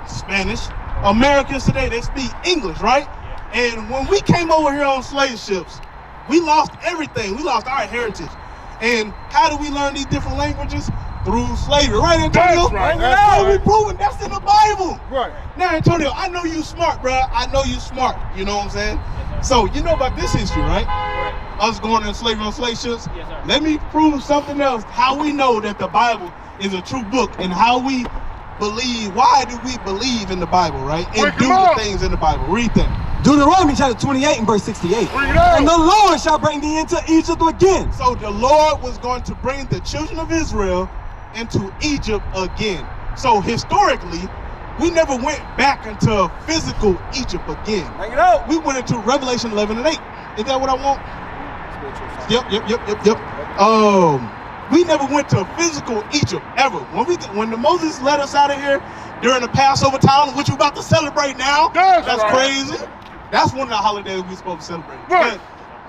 Spanish. Americans today, they speak English, right? And when we came over here on slave ships, we lost everything. We lost our heritage. And how do we learn these different languages? Through slavery, right, Antonio? That's right. That's what we proving. That's in the Bible. Right. Now, Antonio, I know you smart, bro. I know you smart. You know what I'm saying? So you know about this history, right? Us going in slavery on slave ships. Yes, sir. Let me prove something else. How we know that the Bible is a true book, and how we believe. Why do we believe in the Bible, right? And do the things in the Bible. Read that. Deuteronomy chapter 28 and verse 68. And the Lord shall bring thee into Egypt again. So the Lord was going to bring the children of Israel into Egypt again. So historically, we never went back into physical Egypt again. Bring it out. We went into Revelation 11 and 8. Is that what I want? Yep. We never went to physical Egypt ever. When the Moses let us out of here during the Passover time, which we're about to celebrate now, that's crazy. That's one of the holidays we're supposed to celebrate. Right.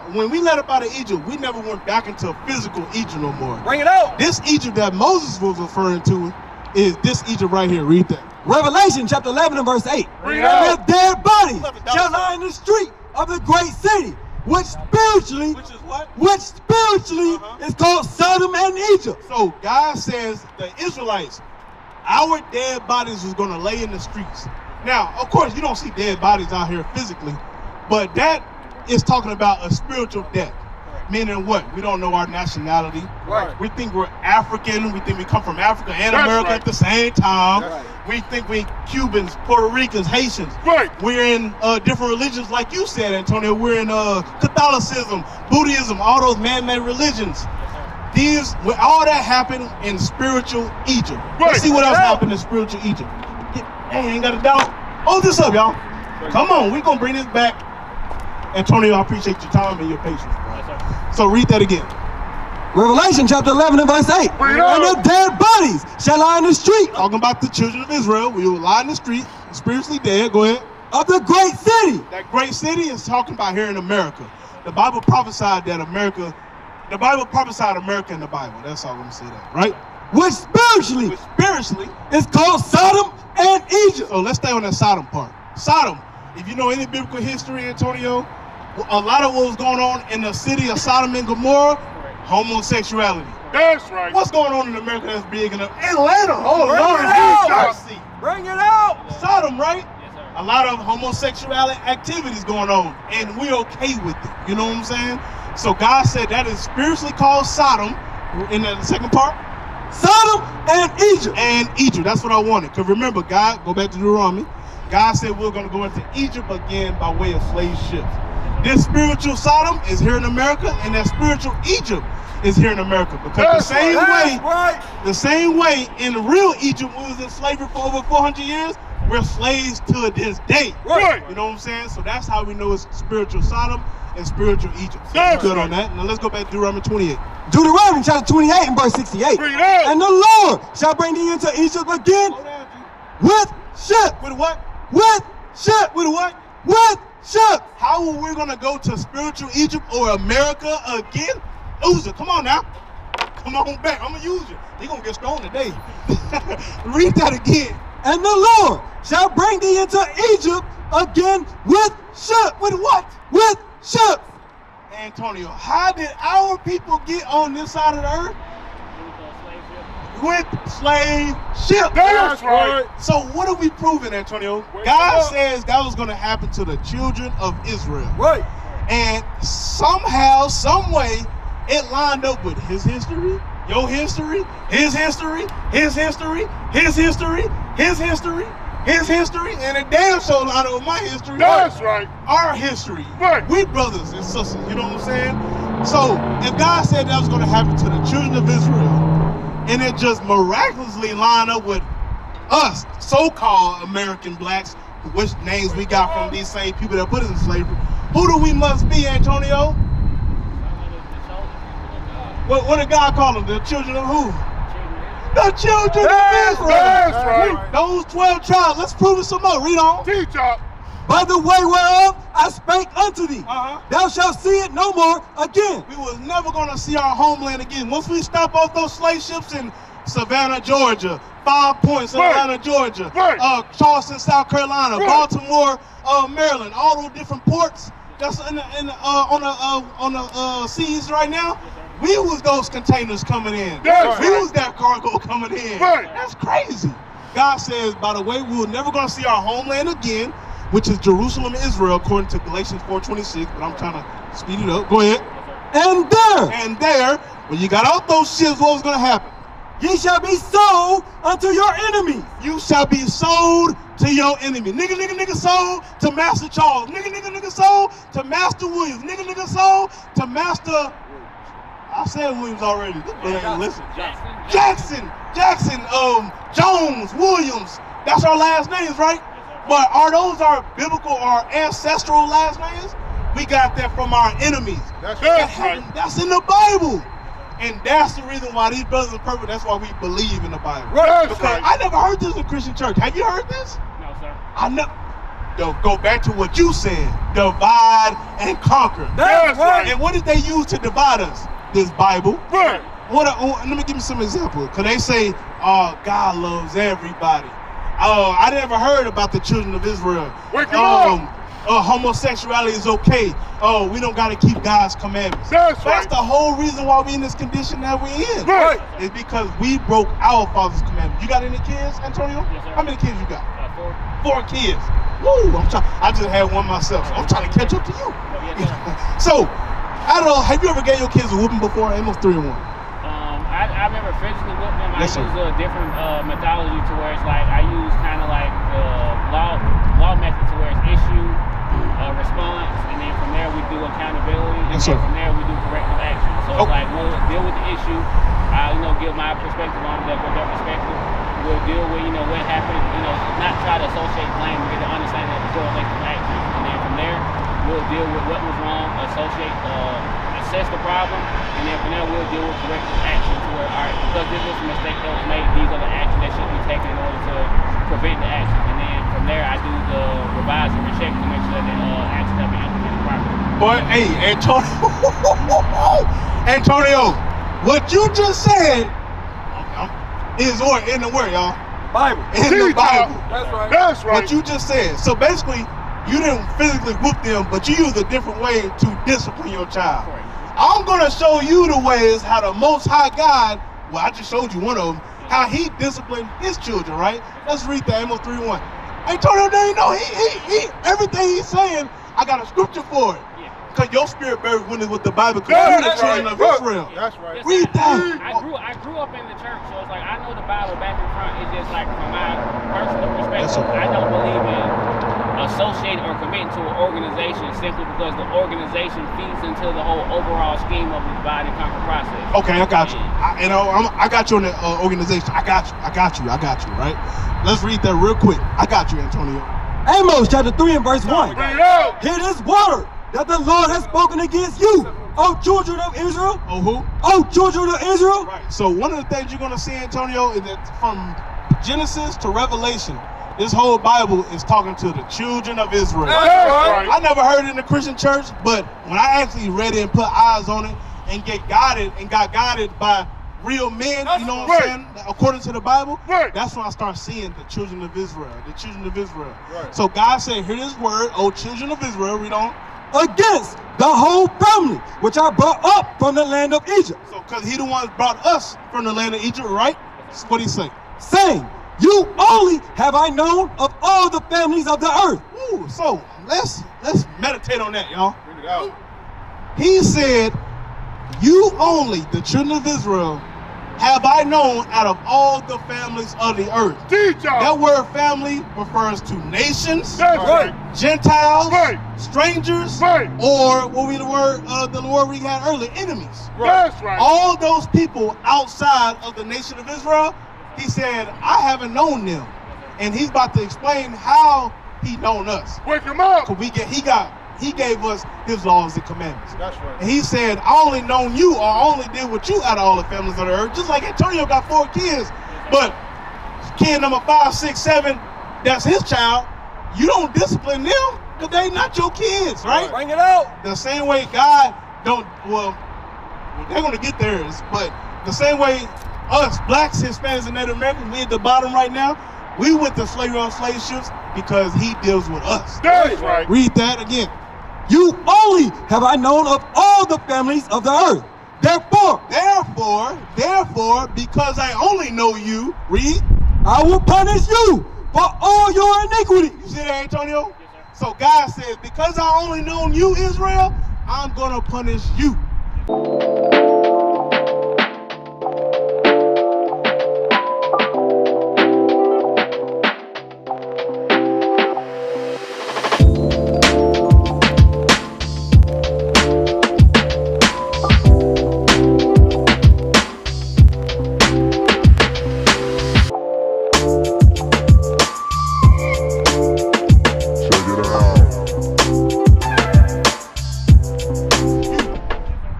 But when we let up out of Egypt, we never went back into physical Egypt no more. Bring it out. This Egypt that Moses was referring to is this Egypt right here. Read that. Revelation chapter 11 and verse 8. Bring it out. Their dead bodies shall lie in the street of the great city, which spiritually, Which is what? is called Sodom and Egypt. So God says the Israelites, our dead bodies was going to lay in the streets. Now, of course, you don't see dead bodies out here physically, but that is talking about a spiritual death. Meaning what? We don't know our nationality. Right. We think we're African. We think we come from Africa and That's America right. at the same time. That's We think we Cubans, Puerto Ricans, Haitians. Right. We're in different religions, like you said, Antonio. We're in Catholicism, Buddhism, all those man-made religions. All that happened in spiritual Egypt. Right. Let's see what else happened in spiritual Egypt. Hey, ain't got a doubt. Hold this up, y'all. Come on, we're gonna bring this back. Antonio, I appreciate your time and your patience, bro. Yes, sir. So read that again. Revelation chapter 11 and verse 8. Bring it And out. their dead bodies shall lie in the street Talking about the children of Israel, we will lie in the street, spiritually dead. Go ahead. of the great city. That great city is talking about here in America. The Bible prophesied America in the Bible. That's all I'm gonna say that, right? Which spiritually But spiritually, is called Sodom and Egypt. so let's stay on that Sodom part. Sodom, if you know any biblical history, Antonio, a lot of what was going on in the city of Sodom and Gomorrah, homosexuality. That's right. What's going on in America that's big enough? Atlanta, oh Bring Lord, it out. mercy. Bring it out. Sodom, right? Yes, sir. A lot of homosexuality activities going on, and we're okay with it. You know what I'm saying? So God said that is spiritually called Sodom. In the second part, Sodom and Egypt. and Egypt. That's what I wanted. Because remember, God, go back to Deuteronomy. God said we're going to go into Egypt again by way of slave ships. This spiritual Sodom is here in America, and that spiritual Egypt is here in America. Because the same way in real Egypt, we was in slavery for over 400 years, we're slaves to this day. Right. You know what I'm saying? So that's how we know it's spiritual Sodom and spiritual Egypt. So That's good right. on that. Now let's go back to Deuteronomy 28. Deuteronomy chapter 28 and verse 68. Bring it out. And the Lord shall bring thee into Egypt again Slow down, G. with ship. With what? With ship. With what? With ship. How are we gonna go to spiritual Egypt or America again? Use it. Come on now. Come on back. I'm gonna use you. They gonna get strong today. Read that again. And the Lord shall bring thee into Egypt again with ship. With what? With ship. Antonio, how did our people get on this side of the earth? With slave ship. That's right. So what are we proving, Antonio? God says that was gonna happen to the children of Israel. Right. And somehow, some way, it lined up with his history, your history, his history, his history, his history, his history, his history, and it damn sure lined up with my history. That's right. Our history. Right. We brothers and sisters, you know what I'm saying? So if God said that was going to happen to the children of Israel, and it just miraculously lined up with us, so-called American blacks, which names we got from these same people that put us in slavery, who do we must be, Antonio? What did God call them? The children of who? The children of Israel. That's right. Those 12 tribes. Let's prove it some more. Read on. Teach up. By the way whereof I spake unto thee, Uh-huh. thou shalt see it no more again. We was never going to see our homeland again. Once we stop off those slave ships in Savannah, Georgia, 5 Points, Atlanta, Georgia, Charleston, South Carolina, Baltimore, Maryland, all those different ports that's on the seas right now. We was those containers coming in. We was that cargo coming in. That's crazy. God says, by the way, we were never going to see our homeland again, which is Jerusalem, Israel, according to Galatians 4:26. But I'm trying to speed it up. Go ahead. And there, when you got off those ships, what was going to happen? ye shall be sold unto your enemies. You shall be sold to your enemy. Nigga sold to Master Charles. Nigga sold to Master Williams. Nigga sold to Master... I said Williams already. This brother ain't listen. Jackson, Jones, Williams. That's our last names, right? But are those our biblical or ancestral last names? We got that from our enemies. That's right. That's in the Bible. And that's the reason why these brothers are perfect. That's why we believe in the Bible. That's Because right. I never heard this in Christian church. Have you heard this? No, sir. I never. Go back to what you said. Divide and conquer. That's right. And what did they use to divide us? This Bible. Right. Let me give you some examples. Because they say, God loves everybody. I never heard about the children of Israel. Wake 'em up. Homosexuality is okay. We don't got to keep God's commandments. That's That's right. the whole reason why we in this condition that we in. Right. It's because we broke our Father's commandments. You got any kids, Antonio? Yes, sir. How many kids you got? 4. 4 kids. Woo! I just had one myself, so I'm trying to catch up to you. So, I don't know. Have you ever gave your kids a whooping before? Almost 3 and 1. I've never physically whooped them. Yes, sir. I use a different methodology to where it's like I use kind of like the law method to where it's issue, response, and then from there we do accountability, and Yes, then sir. from there we do corrective action. So Oh. it's like we'll deal with the issue. Give my perspective on their perspective. We'll deal with what happened. Not try to associate blame, but get to understand that the correlation of action, and then from there we'll deal with what was wrong, assess the problem, and then from there we'll deal with corrective action to where, all right, because this was a mistake that was made, these are the actions that should be taken in order to prevent the action. And then from there I do the revise and recheck to make sure that the actions have been implemented properly. Boy, hey, Antonio, what you just said is in the word, y'all. Bible. In the Bible. That's right. That's right. What you just said. So basically, you didn't physically whoop them, but you used a different way to discipline your child. Correct. I'm going to show you the ways how the Most High God, well, I just showed you one of them, how he disciplined his children, right? Let's read that, Amos 3:1. Antonio, he everything he's saying, I got a scripture for it. Yeah. Because your spirit bears witness with the Bible, because That's you're the right. children of Look. Israel. That's right. Yes, Read sir. that. I grew up in the church, so it's like I know the Bible back and front. It's just like from my personal Yes, perspective, sir. I don't believe in associating or committing to an organization simply because the organization feeds into the whole overall scheme of the divide and conquer process. Okay, I got you. I got you on the organization. I got you, right? Let's read that real quick. I got you, Antonio. Amos chapter 3 and verse 1. Bring it out. Hear this word that the Lord has spoken against you, O children of Israel. Oh, who? O children of Israel. Right. So one of the things you're going to see, Antonio, is that from Genesis to Revelation, this whole Bible is talking to the children of Israel. That's right. I never heard it in the Christian church, but when I actually read it and put eyes on it and got guided by real men, you know what I'm saying, according to the Bible, that's when I start seeing the children of Israel, Right. So God said, hear this word, O children of Israel, read on. Against the whole family which I brought up from the land of Egypt, So because he the one that brought us from the land of Egypt, right? That's what he say. saying, you only have I known of all the families of the earth. Ooh, so let's meditate on that, y'all. Bring it out. He said, you only, the children of Israel, have I known out of all the families of the earth. Teach That y'all. word family refers to nations, That's right. Gentiles, Right. strangers, Right. or what we the word we had earlier, enemies. That's right. All those people outside of the nation of Israel, he said, I haven't known them. And he's about to explain how he known us. Wake him up. Cause he gave us his laws and commandments. That's right. And he said, I only known you, or I only did with you out of all the families of the earth. Just like Antonio got 4 kids, but kid number 5, 6, 7, that's his child. You don't discipline them because they not your kids, right? Bring it out. The same way God don't, well, they're gonna get theirs, but the same way us, blacks, Hispanics, and Native Americans, we at the bottom right now, we went to slavery on slave ships because he deals with us. That's right. Read that again. You only have I known of all the families of the earth. Therefore, Because I only know you, read. I will punish you for all your iniquities. You see that, Antonio? So God says, because I only known you, Israel, I'm gonna punish you.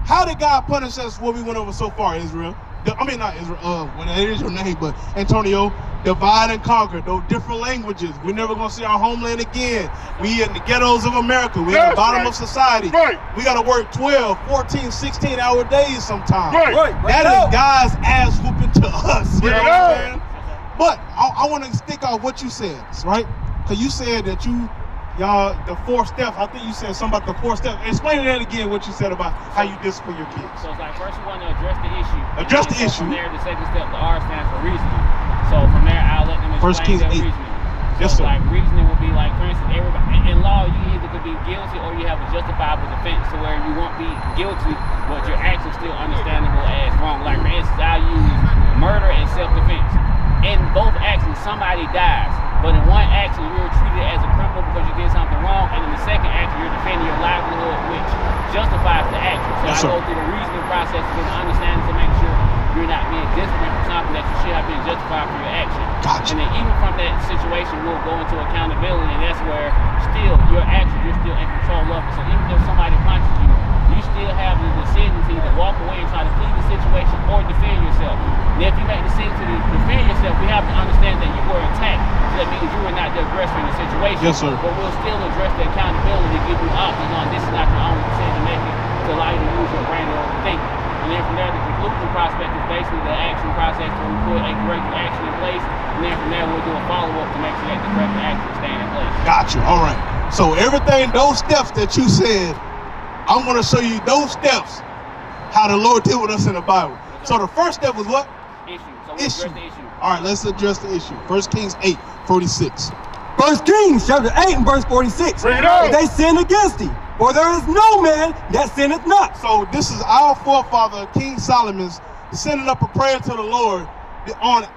How did God punish us what we went over so far, Israel? Not Israel, when it is your name, but Antonio, divide and conquer, those different languages. We're never gonna see our homeland again. We in the ghettos of America. We at the bottom of society. Right. We gotta work 12, 14, 16-hour days sometimes. Right. That is God's ass whooping to us. You know Bring it what I'm out. saying? But I want to stick out what you said, right? Because you said that y'all, the 4 steps, I think you said something about the 4 steps. Explain that again, what you said about how you discipline your kids. So it's like first you want to address the issue. Address And the so issue. From there, the second step, the R stands for reasoning. So from there, I'll let them First explain Kings their 8. reasoning. So Yes, sir. like reasoning would be like, for instance, everybody in law, you either could be guilty or you have a justifiable defense, to where you won't be guilty, but your actions still understandable as wrong. Like for instance, I'll use murder and self-defense. In both actions, somebody dies. But in one action, you're treated as a criminal because you did something wrong, and in the second action, you're defending your livelihood, which justifies the action. So Yes, I sir. go through the reasoning process to get an understanding to make sure you're not being disciplined for something that you should have been justified for your action. Gotcha. And then even from that situation, we'll go into accountability, and that's where still your actions, you're still in control of it. So even if somebody punches you, you still have the decision to either walk away and try to flee the situation or defend yourself. And if you make the decision to defend yourself, we have to understand that you were attacked. So that means you were not the aggressor in the situation. Yes, sir. But we'll still address the accountability, give you options on this is not your own decision making, to allow you to use your brain to overthink. And then from there, the conclusion process is basically the action process where we put a corrective action in place. And then from there, we'll do a follow-up to make sure that the corrective action is staying in place. Gotcha. All right. So everything, those steps that you said, I'm going to show you those steps, how the Lord did with us in the Bible. So the first step was what? Issue. So we'll Issue. address the issue. All right, let's address the issue. 1 Kings 8:46. 1 Kings chapter 8 and verse 46. Bring it out. They sin against thee, for there is no man that sinneth not. So this is our forefather, King Solomon's, sending up a prayer to the Lord on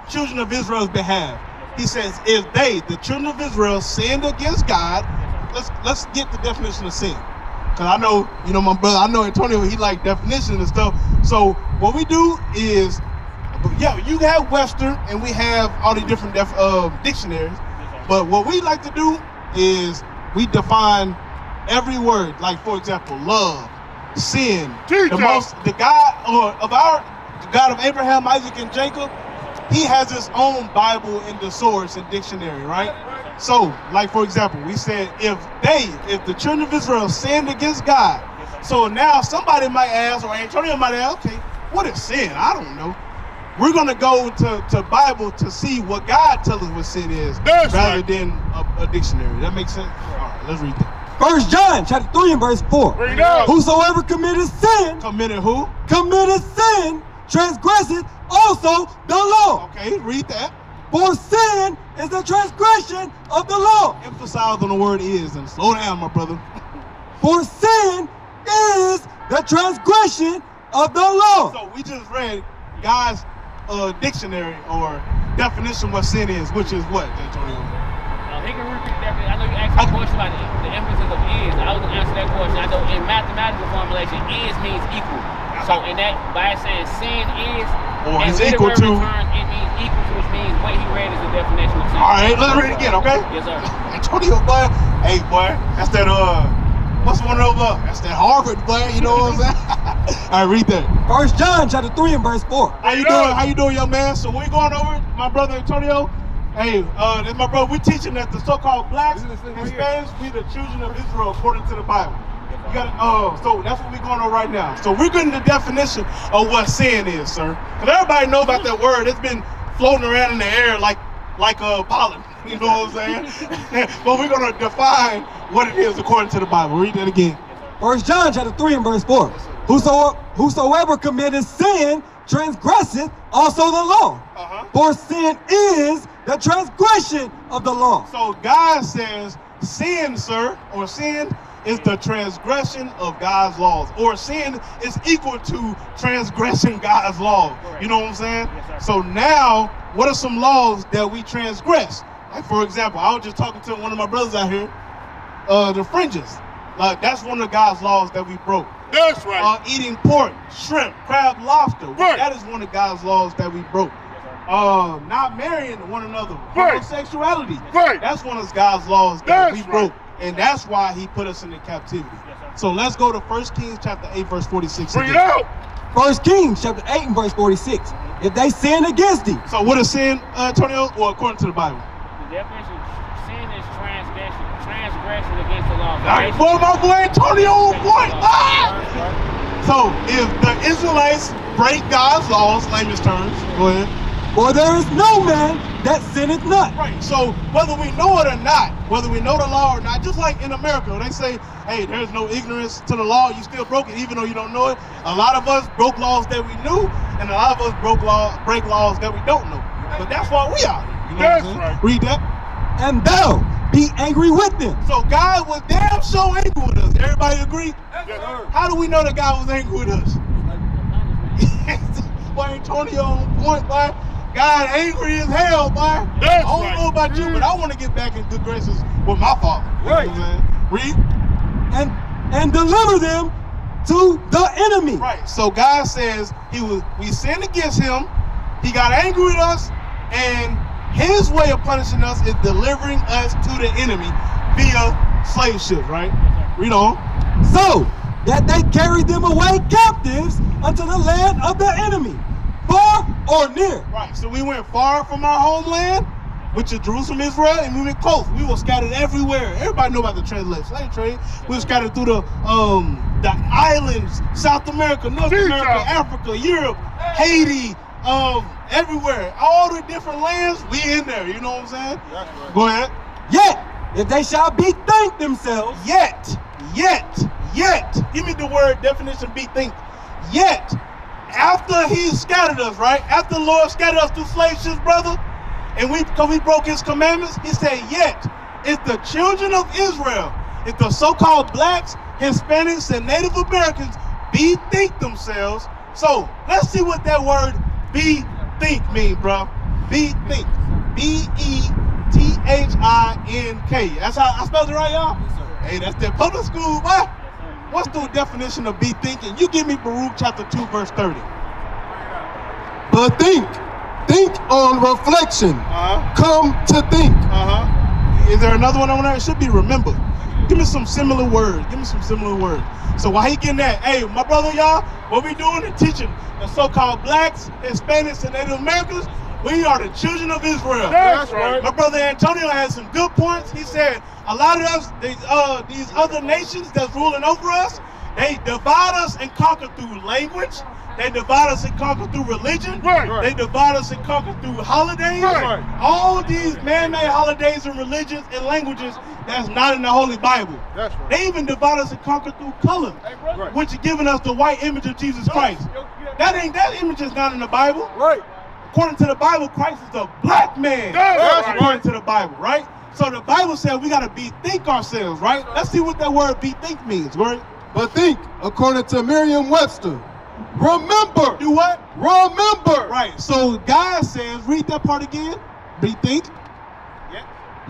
children of Israel's behalf. He says, if they, the children of Israel, sinned against God, let's get the definition of sin. Because I know, my brother, I know Antonio, he like definitions and stuff. So what we do is, you have Webster and we have all the different dictionaries. But what we like to do is we define every word. Like, for example, love, sin, the God of Abraham, Isaac, and Jacob, he has his own Bible and thesaurus and dictionary, right? So, like, for example, we said if the children of Israel sinned against God, so now somebody might ask, or Antonio might ask, okay, what is sin? I don't know. We're going to go to Bible to see what God tells us what sin is, rather than a dictionary. That makes sense? All right, let's read that. 1 John chapter 3 and verse 4. Bring it out. Whosoever committeth sin, Committed who? committeth sin, transgresseth also the law. Okay, read that. For sin is the transgression of the law. Emphasize on the word is, and slow down, my brother. For sin is the transgression of the law. So we just read, God's dictionary or definition what sin is, which is what, Antonio? He can repeat that. I know you asked me a question about the emphasis of is. I was going to answer that question. I know in mathematical formulation, is means equal. So in that, by saying sin is, or in is equal to, terms, it means equal to, which means what he read is the definition of sin. All right, let's read it again, okay? Yes, sir. Antonio, boy, hey, boy, that's that, what's one over? That's that Harvard, boy, you know what I'm saying? All right, read that. 1 John chapter 3 and verse 4. How you doing? How you doing, young man? So we going over, my brother Antonio. Hey, this my brother. We teaching that the so-called blacks and Hispanics be the children of Israel according to the Bible. You got so that's what we're going on right now. So we're getting the definition of what sin is, sir. Because everybody know about that word. It's been floating around in the air like pollen. You know what I'm saying? But we're gonna define what it is according to the Bible. Read that again. 1 John chapter 3 and verse 4. Whosoever committeth sin transgresseth also the law. For sin is the transgression of the law. So God says sin, sir, or sin is the transgression of God's laws, or sin is equal to transgressing God's law. You know what I'm saying? Yes, so now, what are some laws that we transgress? Like, for example, I was just talking to one of my brothers out here, the fringes. Like, that's one of God's laws that we broke. That's right. Eating pork, shrimp, crab, lobster. Right. That is one of God's laws that we broke. Not marrying one another. Right. Homosexuality. Right. That's one of God's laws that That's we right. broke. And that's why he put us into captivity. So let's go to 1 Kings chapter 8, verse 46. Bring it again. out. 1 Kings chapter 8 and verse 46. If they sin against thee. So what is sin, Antonio, or according to the Bible? The definition of sin is transgression against the law. All right, boy, my boy Antonio on point. So if the Israelites break God's laws, layman's terms, go ahead. For there is no man that sinneth not. Right, so whether we know it or not, whether we know the law or not, just like in America, they say, hey, there's no ignorance to the law, you still broke it, even though you don't know it. A lot of us broke laws that we knew, and a lot of us break laws that we don't know. But that's why we are. You know That's what I'm saying? right. Read that. And thou be angry with them. So God was damn so angry with us. Everybody agree? Yes, sir. How do we know that God was angry with us? Boy, Antonio on point, boy. God angry as hell, boy. That's I don't right. know about you, but I want to get back in good graces with my father. You know what I'm saying? Read. And deliver them to the enemy. Right. So God says we sinned against him. He got angry with us, and his way of punishing us is delivering us to the enemy via slave ships, right? Read on. So that they carried them away captives unto the land of the enemy, far or near. Right. So we went far from our homeland, which is Jerusalem, Israel, and we went close. We were scattered everywhere. Everybody know about the translation, slave trade. We were scattered through the islands, South America, North America, Africa, Europe, Haiti, everywhere. All the different lands, we in there. You know what I'm saying? That's right. Go ahead. Yet, if they shall bethink themselves, Yet. Give me the word definition, bethink. Yet, after he scattered us, right? After the Lord scattered us through slave ships, brother, and because we broke his commandments, he said, yet, if the children of Israel, if the so-called blacks, Hispanics, and Native Americans bethink themselves. So, let's see what that word bethink mean, bro. Bethink. B-E-T-H-I-N-K. That's how I spelled it right, y'all? Yes, sir. Hey, that's that public school, boy. What's the definition of be thinking? You give me Baruch chapter 2, verse 30. But think on reflection. Come to think. Is there another one on there? It should be remember. Give me some similar words. So while he getting that, hey, my brother, y'all, what we doing is teaching the so-called blacks, Hispanics, and Native Americans. We are the children of Israel. That's right. My brother Antonio had some good points. He said a lot of us, these other nations that's ruling over us, they divide us and conquer through language. They divide us and conquer through religion. Right. They divide us and conquer through holidays. Right. All these man-made holidays and religions and languages that's not in the Holy Bible. That's right. They even divide us and conquer through color, Right. which is giving us the white image of Jesus Christ. That image is not in the Bible. Right. According to the Bible, Christ is a black man. That's right. According to the Bible, right? So the Bible said we got to bethink ourselves, right? Let's see what that word bethink means, right? But think, according to Merriam-Webster, Remember. Do what? Remember. Right. So God says, read that part again. Bethink.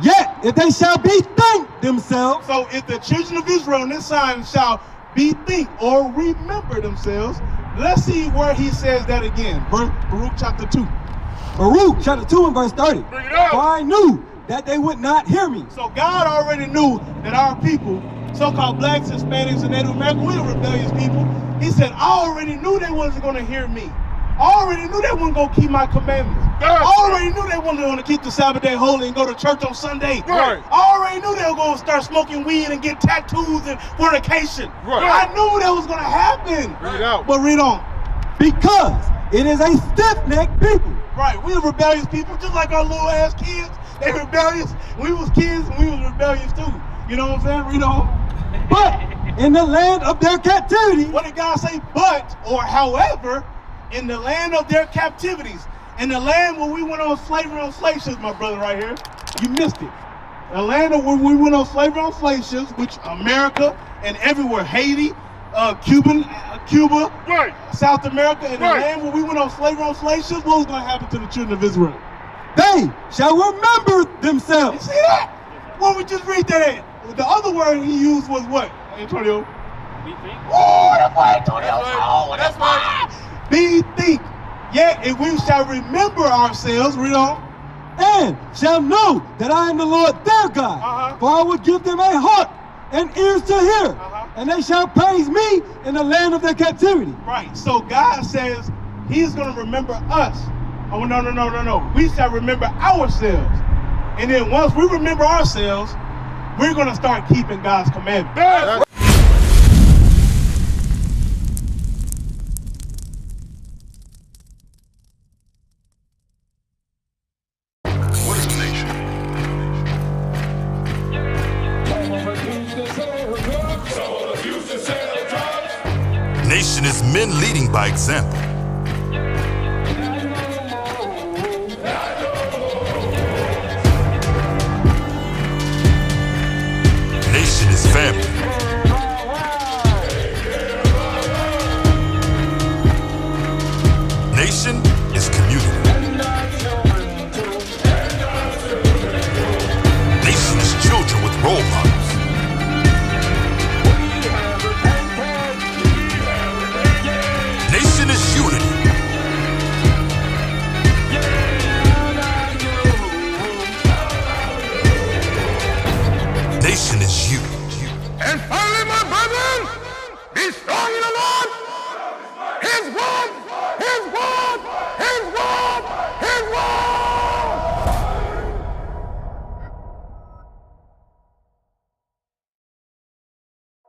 Yet, if they shall bethink themselves. So if the children of Israel in this sign shall bethink or remember themselves, let's see where he says that again. Baruch chapter 2. Baruch chapter 2 and verse 30. Bring it up. For I knew that they would not hear me. So God already knew that our people, so-called blacks, Hispanics, and Native Americans, we're rebellious people. He said, I already knew they wasn't going to hear me. I already knew they weren't going to keep my commandments. I already knew they weren't going to keep the Sabbath day holy and go to church on Sunday. Right. I already knew they were going to start smoking weed and get tattoos and fornication. Right. I knew that was going to happen. Read out. But read on. Because it is a stiff-necked people. Right, we're rebellious people, just like our little ass kids. They rebellious. We was kids and we was rebellious too. You know what I'm saying? Read on. But in the land of their captivity. What did God say? But, or however, in the land of their captivities, in the land where we went on slavery on slave ships, my brother right here, you missed it. The land where we went on slavery on slave ships, which America and everywhere, Haiti, Cuba, Right. South America, and the Right. land where we went on slavery on slave ships, what was going to happen to the children of Israel? They shall remember You themselves. see that? Well, we just read that at. The other word he used was what, Antonio? Bethink. Oh, that's what Antonio That's right. said. That's right. Bethink. Yet if we shall remember ourselves, read on. And shall know that I am the Lord their God. Uh-huh. For I will give them a heart and ears to hear. Uh-huh. And they shall praise me in the land of their captivity. Right. So God says he's going to remember us. Oh, no. We shall remember ourselves. And then once we remember ourselves, we're going to start keeping God's commandments. That's What is a nation? Nation is men leading by example.